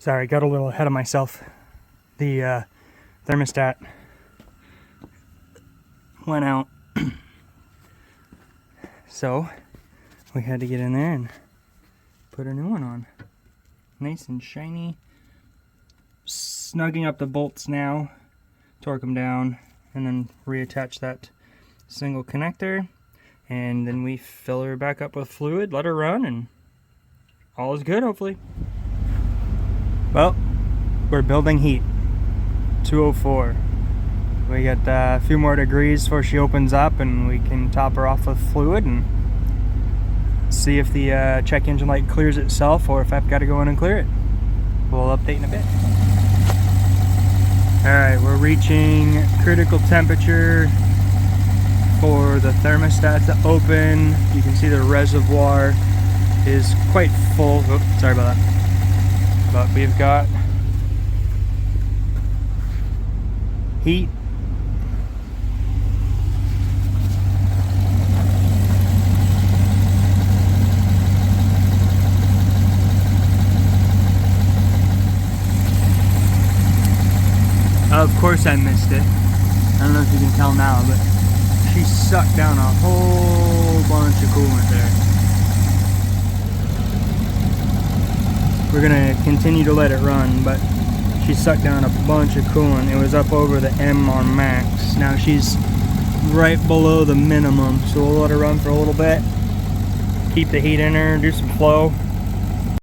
Sorry, got a little ahead of myself. The thermostat went out. So we had to get in there and put a new one on. Nice and shiny. Snugging up the bolts now, torque them down, and then reattach that single connector. And then we fill her back up with fluid, let her run, and all is good, hopefully. Well, we're building heat. 204. We got a few more degrees before she opens up, and we can top her off with fluid and see if the check engine light clears itself or if I've got to go in and clear it. We'll update in a bit. Alright, we're reaching critical temperature for the thermostat to open. You can see the reservoir is quite full. Oh, sorry about that. But we've got heat. Of course I missed it. I don't know if you can tell now, but she sucked down a whole bunch of coolant there. We're gonna continue to let it run, but she sucked down a bunch of coolant. It was up over the M on max. Now she's right below the minimum, so we'll let her run for a little bit. Keep the heat in her, do some flow.